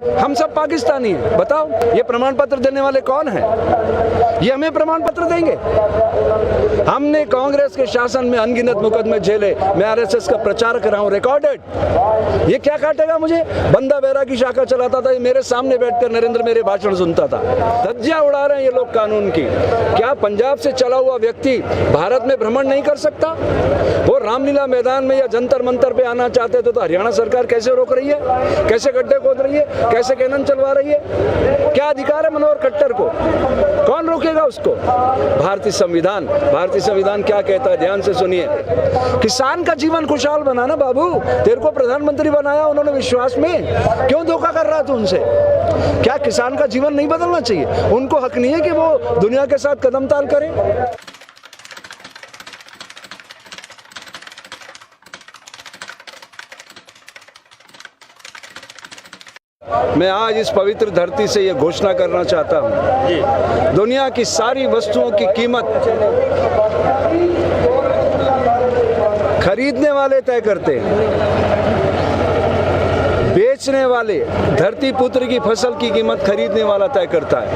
हम सब पाकिस्तानी हैं। बताओ ये प्रमाण पत्र देने वाले कौन हैं? ये हमें प्रमाण पत्र देंगे? हमने कांग्रेस के शासन में अनगिनत मुकदमे झेले। मैं आरएसएस का प्रचार कर रहा हूँ, रिकॉर्डेड। ये क्या काटेगा मुझे? बंदा बेरा की शाखा चलाता था, ये मेरे सामने बैठकर नरेंद्र मेरे भाषण सुनता था। धज्जियां उड़ा रहे हैं ये लोग कानून की। क्या पंजाब से चला हुआ व्यक्ति भारत में भ्रमण नहीं कर सकता? वो रामलीला मैदान में या जंतर मंतर पे आना चाहते थे तो हरियाणा सरकार कैसे रोक रही है? कैसे गड्ढे खोद रही है? कैसे कैनन चलवा रही है? क्या अधिकार है मनोहर खट्टर को? कौन रोकेगा उसको? भारतीय संविधान क्या कहता है? ध्यान से सुनिए। किसान का जीवन खुशहाल बनाना बाबू। तेरे को प्रधानमंत्री बनाया उन्होंने विश्वास में, क्यों धोखा कर रहा तू उनसे? क्या किसान का जीवन नहीं बदलना चाहिए? उनको हक नहीं है कि वो दुनिया के साथ कदम ताल करें? मैं आज इस पवित्र धरती से ये घोषणा करना चाहता हूँ, दुनिया की सारी वस्तुओं की कीमत खरीदने वाले तय करते हैं, बेचने वाले, धरती पुत्र की फसल की कीमत खरीदने वाला तय करता है।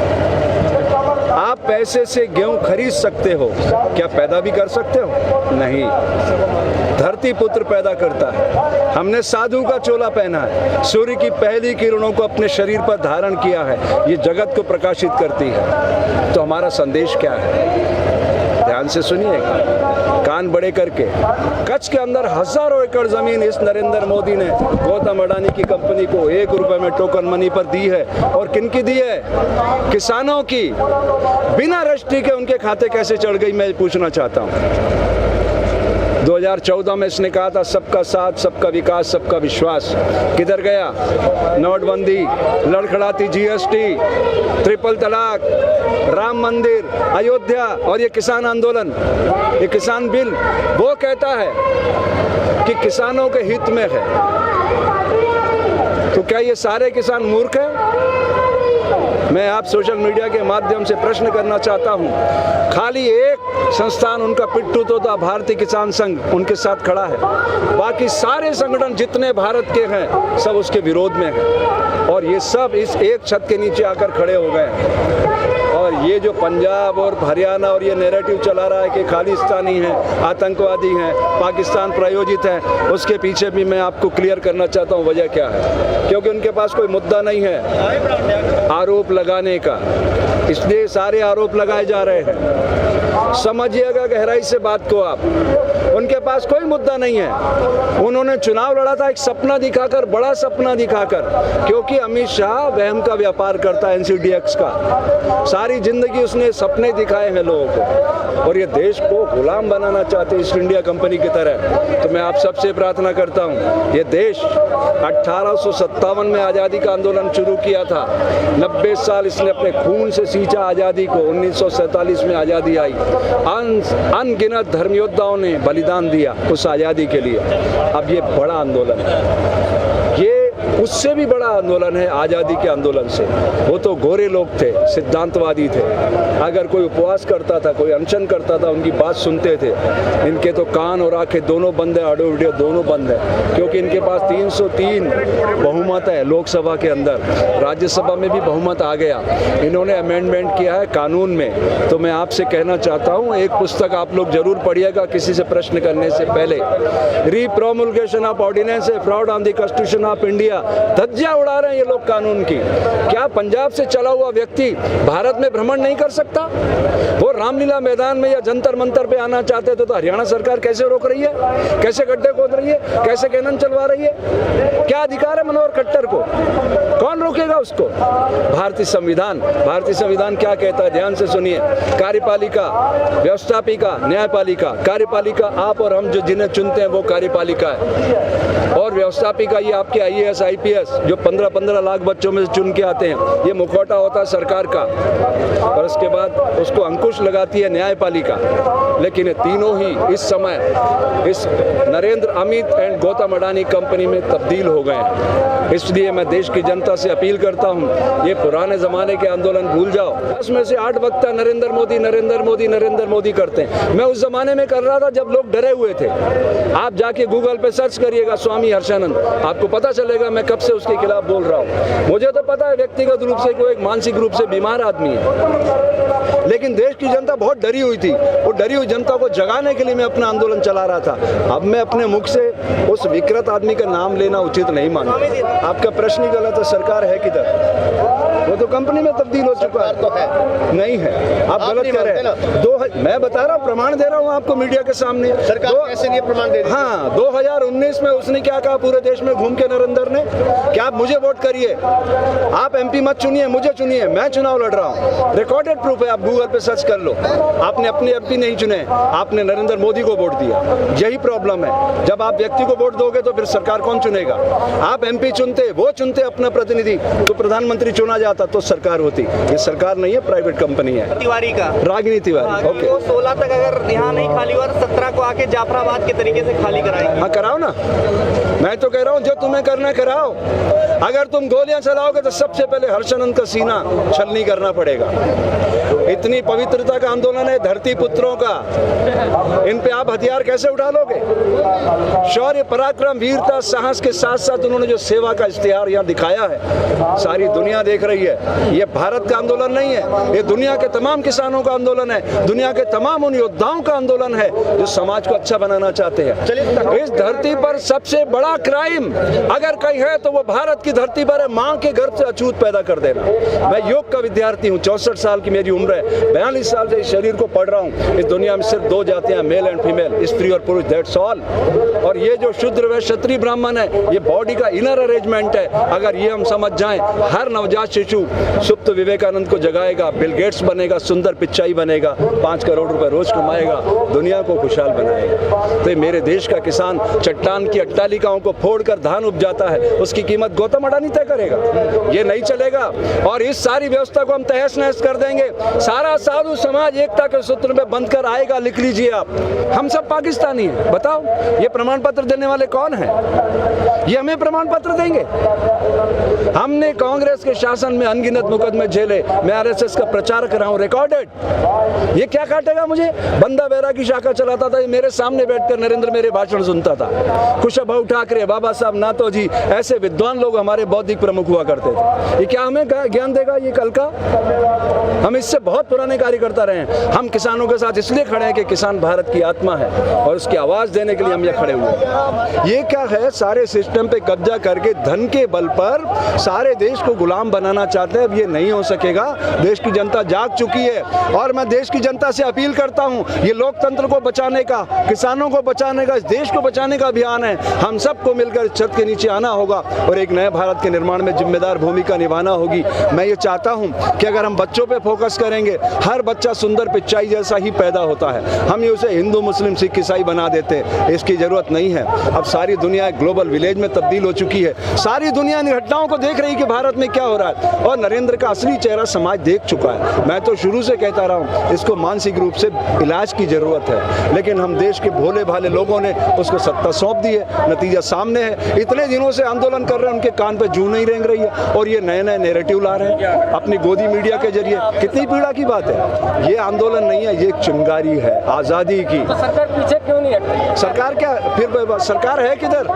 आप पैसे से गेहूं खरीद सकते हो, क्या पैदा भी कर सकते हो? नहीं, धरती पुत्र पैदा करता है। हमने साधु का चोला पहना है, सूर्य की पहली किरणों को अपने शरीर पर धारण किया है, ये जगत को प्रकाशित करती है। तो हमारा संदेश क्या है? ध्यान से सुनिएगा, कान बड़े करके। कच्छ के अंदर हजारों एकड़ जमीन इस नरेंद्र मोदी ने गौतम अडानी की कंपनी को 1 रुपए में टोकन मनी पर दी है। और किनकी दी है? किसानों की। बिना रजिस्ट्री के उनके खाते कैसे चढ़ गई, मैं पूछना चाहता हूँ। 2014 में इसने कहा था सबका साथ, सबका विकास, सबका विश्वास। किधर गया? नोटबंदी, लड़खड़ाती जीएसटी, ट्रिपल तलाक, राम मंदिर, अयोध्या और ये किसान आंदोलन, ये किसान बिल। वो कहता है कि किसानों के हित में है, तो क्या ये सारे किसान मूर्ख हैं? मैं आप सोशल मीडिया के माध्यम से प्रश्न करना चाहता हूं। खाली एक संस्थान उनका पिट्ठू तो था, भारतीय किसान संघ, उनके साथ खड़ा है। बाकी सारे संगठन जितने भारत के हैं सब उसके विरोध में हैं। और ये सब इस एक छत के नीचे आकर खड़े हो गए हैं। और ये जो पंजाब और हरियाणा और ये नैरेटिव चला रहा है कि खालिस्तानी हैं, आतंकवादी हैं, पाकिस्तान प्रायोजित है, उसके पीछे भी मैं आपको क्लियर करना चाहता हूँ वजह क्या है। क्योंकि उनके पास कोई मुद्दा नहीं है आरोप लगाने का, इसलिए सारे आरोप लगाए जा रहे हैं। समझिएगा गहराई से बात को आप। उनके पास कोई मुद्दा नहीं है। उन्होंने चुनाव लड़ा था एक सपना दिखाकर, बड़ा सपना दिखाकर, क्योंकि अमित शाह वहम का व्यापार करता है, NCDX का। सारी जिंदगी उसने सपने दिखाए हैं लोगों को, और ये देश को गुलाम बनाना चाहते ईस्ट इंडिया कंपनी की तरह। तो मैं आप सबसे प्रार्थना करता हूँ, ये देश 1857 में आज़ादी का आंदोलन शुरू किया था, 90 साल इसने अपने खून से सींचा आज़ादी को। 1947 में आज़ादी आई, अनगिनत धर्मयोद्धाओं ने बलिदान दिया उस आज़ादी के लिए। अब ये बड़ा आंदोलन है, ये उससे भी बड़ा आंदोलन है आज़ादी के आंदोलन से। वो तो गोरे लोग थे, सिद्धांतवादी थे। अगर कोई उपवास करता था, कोई अनशन करता था, उनकी बात सुनते थे। इनके तो कान और आंखें दोनों बंद है, ऑडियो वीडियो दोनों बंद है, क्योंकि इनके पास 303 बहुमत है लोकसभा के अंदर, राज्यसभा में भी बहुमत आ गया। इन्होंने अमेंडमेंट किया है कानून में। तो मैं आपसे कहना चाहता हूँ, एक पुस्तक आप लोग जरूर पढ़िएगा किसी से प्रश्न करने से पहले, repromulgation of ordinance, fraud on the constitution of India. धज्जियां उड़ा रहे हैं ये लोग कानून की। क्या पंजाब से चला हुआ व्यक्ति भारत में भ्रमण नहीं कर सकता? वो रामलीला मैदान में या जंतर मंतर पे आना चाहते थे तो हरियाणा सरकार कैसे रोक रही है? कैसे गड्ढे खोद रही है? कैसे कैनन चलवा रही है? क्या अधिकार है मनोहर खट्टर को? कौन रोकेगा उसको? भारतीय संविधान क्या कहता है? ध्यान से सुनिए। कार्यपालिका, व्यवस्थापिका, न्यायपालिका। कार्यपालिका आप और हम जो जिन्हें चुनते हैं वो कार्यपालिका है, और व्यवस्थापिका ये आपके IAS IPS जो 15-15 लाख बच्चों में से चुन के आते हैं, ये मुखौटा होता है सरकार का। और उसके बाद उसको अंकुश लगाती है न्यायपालिका। लेकिन ये तीनों ही इस समय इस नरेंद्र, अमित एंड गौतम अडानी कंपनी में तब्दील हो गए हैं। इसलिए मैं देश की जनता से अपील करता हूं, ये पुराने जमाने के आंदोलन भूल जाओ। 10 में से 8 वक्ता नरेंद्र मोदी करते हैं। मैं उस जमाने में कर रहा था जब लोग डरे हुए थे। आप जाके गूगल पे सर्च करिएगा, स्वामी हर्षानंद, आपको पता चलेगा मैं कब से उसके खिलाफ बोल रहा हूँ। मुझे तो पता है व्यक्तिगत रूप से वो एक मानसिक रूप से बीमार आदमी है, लेकिन देश की जनता बहुत डरी हुई थी। वो डरी हुई जनता को जगाने के लिए मैं अपना आंदोलन चला रहा था। अब मैं अपने मुख से उस विकृत आदमी का नाम लेना उचित नहीं मानता। आपका प्रश्न ही गलत है। सरकार है किधर? वो तो कंपनी में तब्दील हो चुका है। तो है नहीं है, आप गलत कह रहे हैं। मैं बता रहा हूँ, प्रमाण दे रहा हूँ आपको मीडिया के सामने। सरकार कैसे नहीं प्रमाण दे रही? हाँ, 2019 में उसने क्या कहा पूरे देश में घूम के नरेंद्र ने, कि आप मुझे वोट करिए, आप एमपी मत चुनिए, मुझे चुनिए, मैं चुनाव लड़ रहा हूँ। रिकॉर्डेड प्रूफ है, आप गूगल पे सर्च कर लो। आपने अपने एमपी नहीं चुने, आपने नरेंद्र मोदी को वोट दिया। यही प्रॉब्लम है, जब आप व्यक्ति को वोट दोगे तो फिर सरकार कौन चुनेगा? आप एमपी चुनते, वो चुनते अपना प्रतिनिधि, तो प्रधानमंत्री चुना जाता तो सरकार होती। ये सरकार नहीं है, प्राइवेट कंपनी है। तिवारी का रागिनी तिवारी, ओके। वो 16 तक अगर यहाँ नहीं खाली हुआ, 17 को आके जाफराबाद के तरीके से खाली कराएंगे। हाँ, कराओ ना। मैं तो कह रहा हूँ जो तुम्हें करना है कराओ। अगर तुम गोलियां चलाओगे तो सबसे पहले हर्षानंद का सीना छलनी करना पड़ेगा। इतनी पवित्रता का आंदोलन है धरती पुत्रों का, इन पे आप हथियार कैसे उठा लोगे? शौर्य, पराक्रम, वीरता, साहस के साथ साथ उन्होंने जो सेवा का इश्तिहार यहाँ दिखाया है, सारी दुनिया देख रही है। ये भारत का आंदोलन नहीं है, ये दुनिया के तमाम किसानों का आंदोलन है, दुनिया के तमाम उन योद्धाओं का आंदोलन है जो समाज को अच्छा बनाना चाहते हैं। इस धरती पर सबसे बड़ा क्राइम अगर कहीं है तो वो भारत की धरती पर है, माँ के गर्भ से अछूत पैदा कर देना। मैं योग का विद्यार्थी हूँ, 64 साल की मेरी उम्र है, 42 साल से इस शरीर को पढ़ रहा हूँ। इस दुनिया में सिर्फ 2 जातियां, मेल एंड फीमेल, स्त्री और पुरुष, दैट्स ऑल। और ये जो शूद्र व क्षत्रिय ब्राह्मण है, ये बॉडी का इनर अरेंजमेंट है। अगर ये हम समझ जाएं, हर नवजात शिशु सुप्त विवेकानंद को जगाएगा, बिल गेट्स बनेगा, सुंदर पिचाई बनेगा, 5 करोड़ रुपए रोज कमाएगा, दुनिया को खुशहाल बनाएगा। तो मेरे देश का किसान चट्टान की अट्टालिकाओं को फोड़कर धान उपजाता है, उसकी कीमत गौतम अडानी तय करेगा। ये नहीं चलेगा और इस सारी व्यवस्था को हम तहस नहस कर देंगे। सारा साधु समाज एकता के सूत्र में बंध कर आएगा। लिख लीजिए आप, हम सब पाकिस्तानी हैं। बताओ ये प्रमाण पत्र देने वाले कौन हैं? ये हमें प्रमाण पत्र देंगे? हमने कांग्रेस के शासन में अनगिनत मुकदमे झेले, मैं आरएसएस का प्रचारक रहा हूं, रिकॉर्डेड। ये क्या काटेगा मुझे? बंदा बैरागी शाखा चलाता था, ये मेरे सामने बैठकर नरेंद्र मेरे भाषण सुनता था। कुशाभाऊ ठाकरे, बाबा साहब नातोजी, ऐसे विद्वान लोग हमारे बौद्धिक प्रमुख हुआ करते थे। ये क्या हमें ज्ञान देगा ये कल का? हम इससे बहुत पुराने कार्यकर्ता रहे हैं। हम किसानों के साथ इसलिए खड़े हैं कि किसान भारत की आत्मा है और उसकी आवाज देने के लिए हम ये खड़े हुए हैं। ये क्या है, सारे सिस्टम पे कब्जा करके धन के बल पर सारे देश को गुलाम बनाना चाहते हैं। अब ये नहीं हो सकेगा। देश की जनता जाग चुकी है और मैं देश की जनता से अपील करता हूँ, ये लोकतंत्र को बचाने का, किसानों को बचाने का, इस देश को बचाने का अभियान है। हम सबको मिलकर छत के नीचे आना होगा और एक नए भारत के निर्माण में जिम्मेदार भूमिका निभाना होगी। मैं ये चाहता हूँ कि अगर हम बच्चों पे फोकस करेंगे, हर बच्चा सुंदर पिचाई जैसा ही पैदा होता है, हम ये उसे हिंदू मुस्लिम सिख ईसाई बना देते, इसकी जरूरत नहीं है। अब सारी दुनिया एक ग्लोबल विलेज में तब्दील हो चुकी है। सारी दुनिया इन घटनाओं को देख रही कि भारत में क्या हो रहा है और नरेंद्र का असली चेहरा समाज देख चुका है। मैं तो शुरू से कहता रहा हूँ, इसको मानसिक रूप से इलाज की जरूरत है, लेकिन हम देश के भोले भाले लोगों ने उसको सत्ता सौंप दी है। नतीजा सामने है। इतने दिनों से आंदोलन कर रहे हैं, उनके कान पे जूं नहीं रेंग रही है और ये नए नए नैरेटिव ला रहे हैं अपनी गोदी मीडिया के जरिए। कितनी पीड़ा की बात है। ये आंदोलन नहीं है, ये एक चिंगारी है आजादी की। तो सरकार पीछे क्यों नहीं हट? सरकार क्या, फिर सरकार है किधर?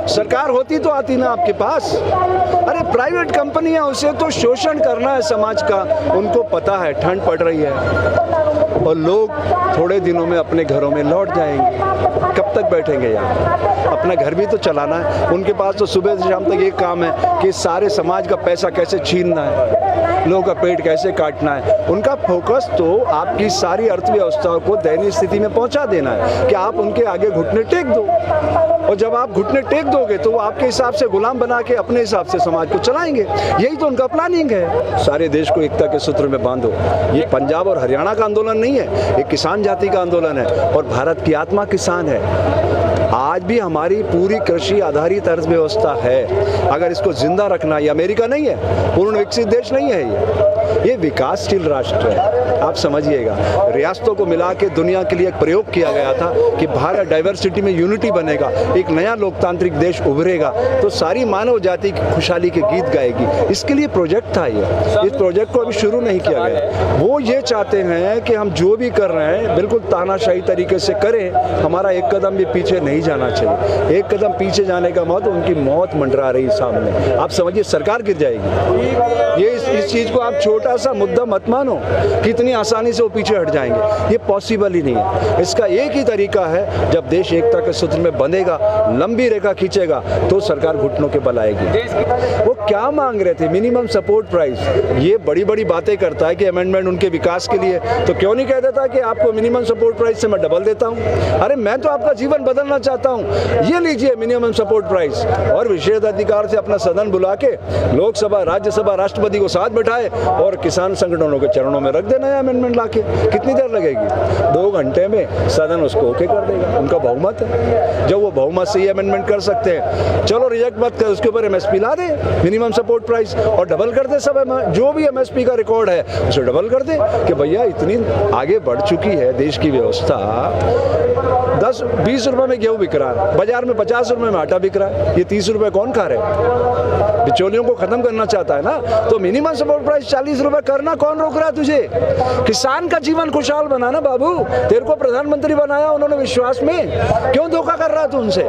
सरकार होती तो आती ना आपके पास। अरे प्राइवेट कंपनी है, उसे तो शोषण करना है समाज का। उनको पता है ठंड पड़ रही है और लोग थोड़े दिनों में अपने घरों में लौट जाएंगे। कब तक बैठेंगे यार? अपना घर भी तो चलाना है। उनके पास तो सुबह से शाम तक एक काम है कि सारे समाज का पैसा कैसे छीनना है, लोगों का पेट कैसे काटना है। उनका फोकस तो आपकी सारी अर्थव्यवस्था को दयनीय स्थिति में पहुंचा देना है कि आप उनके आगे घुटने टेक दो। और जब आप घुटने टेक दोगे तो वो आपके हिसाब से गुलाम बना के अपने हिसाब से समाज को चलाएंगे। यही तो उनका प्लानिंग है। सारे देश को एकता के सूत्र में बांधो। ये पंजाब और हरियाणा का आंदोलन नहीं है, ये किसान जाति का आंदोलन है और भारत की आत्मा किसान है। आज भी हमारी पूरी कृषि आधारित अर्थव्यवस्था है। अगर इसको जिंदा रखना, ये अमेरिका नहीं है, पूर्ण विकसित देश नहीं है, ये विकासशील राष्ट्र है। आप समझिएगा, रियासतों को मिला के दुनिया के लिए एक प्रयोग किया गया था कि भारत डाइवर्सिटी में यूनिटी बनेगा, एक नया लोकतांत्रिक देश उभरेगा तो सारी मानव जाति की खुशहाली के गीत गाएगी। इसके लिए प्रोजेक्ट था ये। इस प्रोजेक्ट को अभी शुरू नहीं किया गया। वो ये चाहते हैं कि हम जो भी कर रहे हैं बिल्कुल तानाशाही तरीके से करें, हमारा एक कदम भी पीछे नहीं जाना चाहिए। एक कदम पीछे जाने का मतलब उनकी मौत मंडरा रही सामने। आप समझिए सरकार गिर जाएगी। ये इस चीज़ को आप छोटा सा मुद्दा मत मानो कि इतनी आसानी से वो पीछे हट जाएंगे, ये पॉसिबल ही नहीं है। इसका एक ही तरीका है, जब देश एकता के सूत्र में बंधेगा, लंबी रेखा खींचेगा, तो सरकार घुटनों के बल आएगी। वो क्या मांग रहे थे? Minimum support price. ये बड़ी बड़ी बातें करता है कि अमेंडमेंट उनके विकास के लिए, तो क्यों नहीं कह देता कि आपको मिनिमम सपोर्ट प्राइस से मैं डबल देता हूँ? अरे मैं तो आपका जीवन बदलना चाहता हूँ, ये लीजिए मिनिमम सपोर्ट प्राइस। और विशेष अधिकार से अपना सदन बुला के लोकसभा, राज्यसभा, राष्ट्रपति को साथ बैठाए और किसान संगठनों के चरणों में रख देना है अमेंडमेंट लाके। कितनी देर लगेगी? 2 घंटे में सदन उसको ओके कर देगा। उनका बहुमत है, जब वो बहुमत से ही अमेंडमेंट कर सकते हैं, चलो रिजेक्ट मत कर, उसके ऊपर MSP ला दे, मिनिमम सपोर्ट प्राइस, और डबल कर दे सब, जो भी MSP का रिकॉर्ड है उसे डबल कर दे कि भैया इतनी आगे बढ़ चुकी है देश की व्यवस्था। 10-20 रुपए में गेहूं बिक रहा है, बाजार में 50 रुपए में आटा बिक रहा है, ये 30 रुपए कौन खा रहे हैं? बिचौलियों को खत्म करना चाहता है ना, तो मिनिमम सपोर्ट प्राइस 40 रुपए करना कौन रोक रहा है तुझे? किसान का जीवन खुशहाल बनाना बाबू। तेरे को प्रधानमंत्री बनाया उन्होंने विश्वास में, क्यों धोखा कर रहा तू उनसे?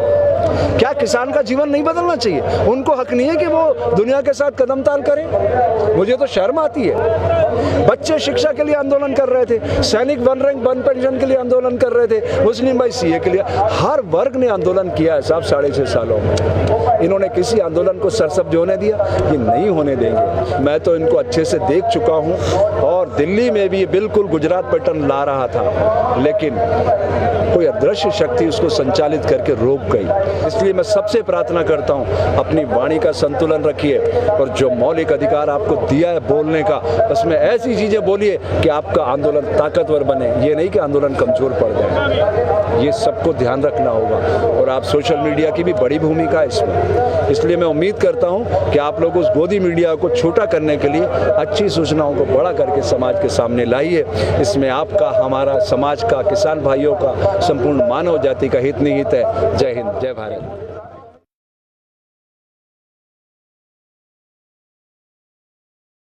क्या किसान का जीवन नहीं बदलना चाहिए? उनको हक नहीं है कि वो दुनिया के साथ कदम ताल करें? मुझे तो शर्म आती है। बच्चे शिक्षा के लिए आंदोलन कर रहे थे, सैनिक 1 रैंक 1 पेंशन के लिए आंदोलन कर रहे थे, मुस्लिम भाई CA के लिए, हर वर्ग ने आंदोलन किया है साहब 6.5 सालों में। इन्होंने किसी आंदोलन को सरसब्ज होने दिया? ये नहीं होने देंगे। मैं तो इनको अच्छे से देख चुका हूँ, और दिल्ली में भी बिल्कुल गुजरात पैटर्न ला रहा था, लेकिन कोई अदृश्य शक्ति उसको संचालित करके रोक गई। इसलिए मैं सबसे प्रार्थना करता हूँ, अपनी वाणी का संतुलन रखिए, और जो मौलिक अधिकार आपको दिया है बोलने का, उसमें ऐसी चीजें बोलिए कि आपका आंदोलन ताकतवर बने, ये नहीं कि आंदोलन कमजोर पड़ जाए। ये सबको ध्यान रखना होगा, और आप सोशल मीडिया की भी बड़ी भूमिका है इसमें। इसलिए मैं उम्मीद करता हूँ कि आप लोग उस गोदी मीडिया को छोटा करने के लिए अच्छी सूचनाओं को बड़ा करके समाज के सामने लाइए। इसमें आपका, हमारा, समाज का, किसान भाइयों का, संपूर्ण मानव जाति का हित निहित है। जय हिंद, जय भारत।